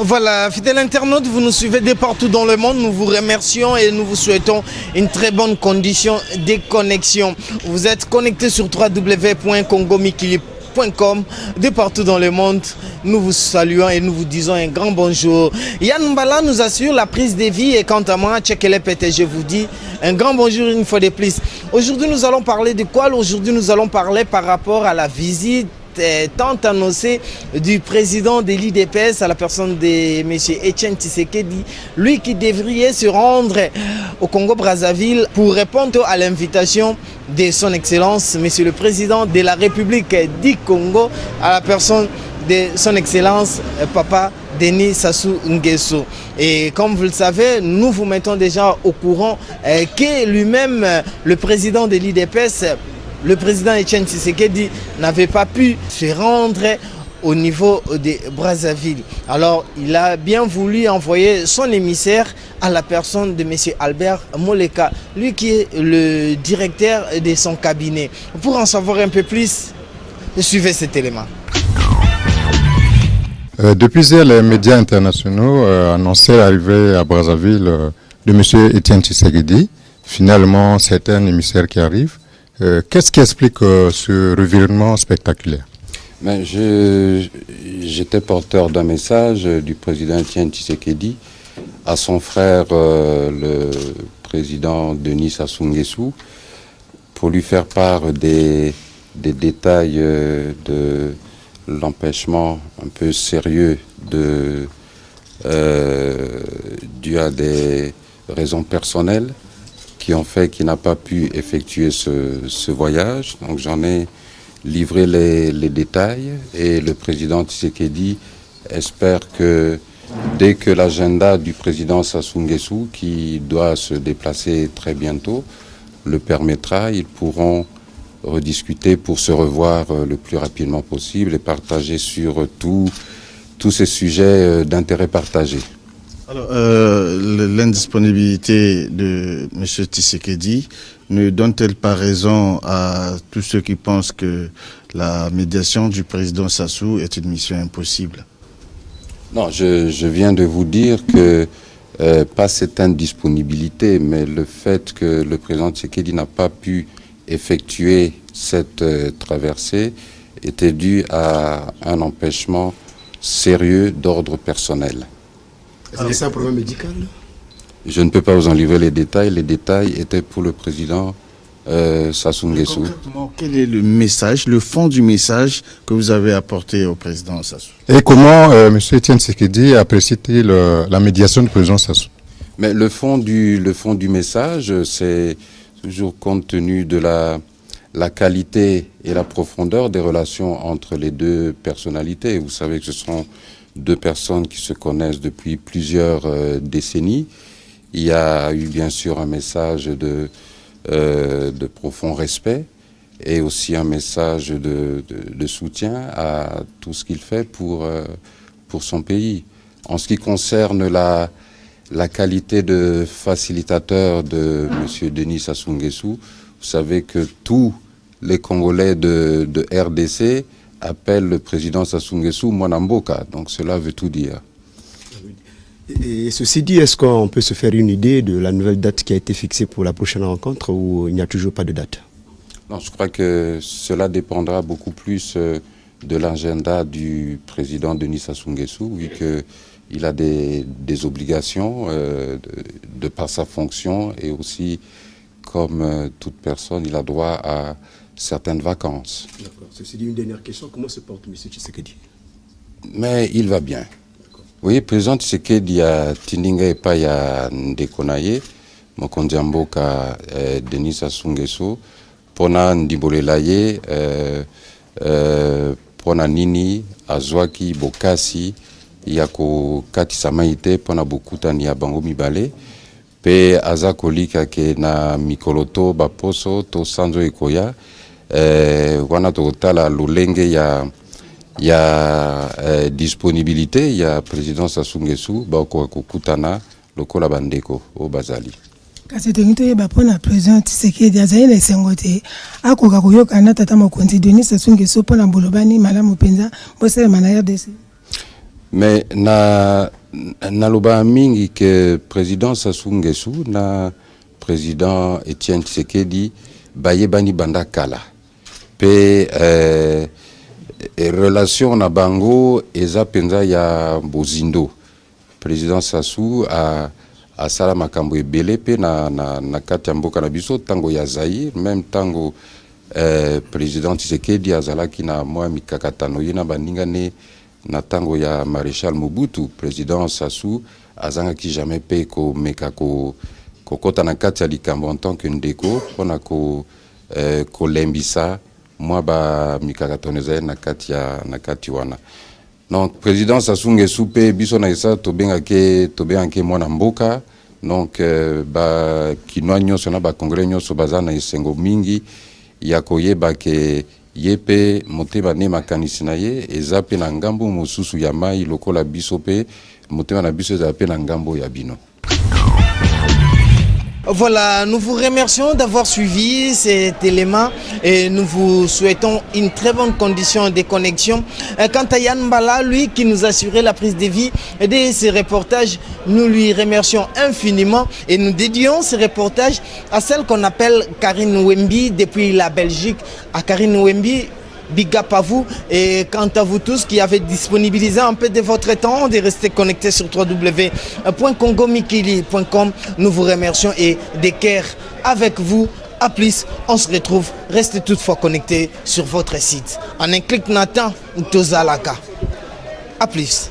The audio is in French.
Voilà, fidèles internautes, vous nous suivez de partout dans le monde. Nous vous remercions et nous vous souhaitons une très bonne condition de connexion. Vous êtes connectés sur www.congomikili.com de partout dans le monde. Nous vous saluons et nous vous disons un grand bonjour. Yann Mbala nous assure la prise de vie et quant à moi, Tchekele Pete, je vous dis un grand bonjour une fois de plus. Aujourd'hui, nous allons parler de quoi? Aujourd'hui, nous allons parler par rapport à la visite tant annoncé du président de l'IDPS à la personne de M. Etienne Tshisekedi, lui qui devrait se rendre au Congo-Brazzaville pour répondre à l'invitation de son Excellence, M. le Président de la République du Congo, à la personne de son Excellence, Papa Denis Sassou Nguesso. Et comme vous le savez, nous vous mettons déjà au courant que lui-même, le président de l'IDPS, le président Etienne Tshisekedi n'avait pas pu se rendre au niveau de Brazzaville. Alors, il a bien voulu envoyer son émissaire à la personne de M. Albert Moleka, lui qui est le directeur de son cabinet. Pour en savoir un peu plus, suivez cet élément. Depuis hier, les médias internationaux annonçaient l'arrivée à Brazzaville de M. Etienne Tshisekedi. Finalement, c'est un émissaire qui arrive. Qu'est-ce qui explique ce revirement spectaculaire? J'étais porteur d'un message du président Etienne Tshisekedi à son frère, le président Denis Sassou Nguesso, pour lui faire part des détails de l'empêchement un peu sérieux dû à des raisons personnelles qui ont fait qu'il n'a pas pu effectuer ce voyage. Donc j'en ai livré les détails et le président Tshisekedi espère que dès que l'agenda du président Sassou Nguesso, qui doit se déplacer très bientôt, le permettra, ils pourront rediscuter pour se revoir le plus rapidement possible et partager sur tous ces sujets d'intérêt partagé. Alors, l'indisponibilité de M. Tshisekedi ne donne-t-elle pas raison à tous ceux qui pensent que la médiation du président Sassou est une mission impossible? Non, je viens de vous dire que pas cette indisponibilité, mais le fait que le président Tshisekedi n'a pas pu effectuer cette traversée était dû à un empêchement sérieux d'ordre personnel. Est-ce que c'est un problème médical? Je ne peux pas vous en livrer les détails. Les détails étaient pour le président Sassou Nguesso. Concrètement, quel est le message, le fond du message que vous avez apporté au président Sassou? Et comment M. Etienne Tshisekedi apprécie-t-il la médiation du président Sassou? Mais le fond du message, c'est toujours compte tenu de la qualité et la profondeur des relations entre les deux personnalités. Vous savez que ce sont deux personnes qui se connaissent depuis plusieurs décennies. Il y a eu bien sûr un message de profond respect et aussi un message de soutien à tout ce qu'il fait pour son pays. En ce qui concerne la qualité de facilitateur de M. Denis Sassou Nguesso, vous savez que tous les Congolais de RDC appelle le président Sassou Nguesso Mwanamboka, donc cela veut tout dire. Et ceci dit, est-ce qu'on peut se faire une idée de la nouvelle date qui a été fixée pour la prochaine rencontre ou il n'y a toujours pas de date? Non, je crois que cela dépendra beaucoup plus de l'agenda du président Denis Sassou Nguesso, vu qu'il a des obligations de par sa fonction et aussi, comme toute personne, il a droit à certaines vacances. D'accord. Ceci dit, une dernière question. Comment se porte M. Tshisekedi? Mais il va bien. Oui, président Tshisekedi a Tindinga et pas ya Ndekonaye, Mokonzi Mboka Denis Sassou Nguesso, pona Ndibolelaye, pona Nini, Azwaki, Bokasi, Yako Kati Samaite, pona Bokutani ya Bango Mibale, pe Azakolika ke na Mikoloto, Baposo, to Sanzo Ekoya, wana totala lolenge ya disponibilité ya président Sassou Nguesso bako kokutana lokola bandeko o bazali. Kasi tengito yeba pona président Tshisekedi azali na sengote akoka koyokana tata mokonzi Denis Sassou Nguesso pona bolobani malamu penza bosala mana RDC. Mais naloba mingi que président Sassou Nguesso na président Etienne Tshisekedi baye bani banda kala. Pe relation na bango eza penza ya bozindo. Président Sassou a sala makambo ebele pe na kati ya mboka na biso tango ya Zaïre, même tango président Tshisekedi azalaki na mwa mikakatano ye na baninga ne na tango ya Maréchal Mobutu. Président Sassou azangaki jamais pe ko meka ko kota na kati ya likambo en tant que ndeko pona ko lembisa mwa ba mikakatano za na kati wana. Donc président Sassou Nguesso pe biso na esa tobengake mwana mboka. Donc ba kinwa nyonso na ba congrès nyonso baza na esengo mingi ya koyeba ke yepe motema ne makanisi na ye eza pe na ngambo mosusu ya mai lokola biso pe motema na biso eza pe na ngambo ya bino. Voilà, nous vous remercions d'avoir suivi cet élément et nous vous souhaitons une très bonne condition de connexion. Quant à Yann Mbala, lui qui nous assurait la prise de vie de ces reportages, nous lui remercions infiniment et nous dédions ces reportages à celle qu'on appelle Karine Wemby depuis la Belgique. À Karine Wemby, big up à vous et quant à vous tous qui avez disponibilisé un peu de votre temps de rester connectés sur www.congomikili.com, nous vous remercions et des cœurs avec vous. À plus, on se retrouve. Restez toutefois connectés sur votre site. En un clic Nathan Tozalaka. À plus.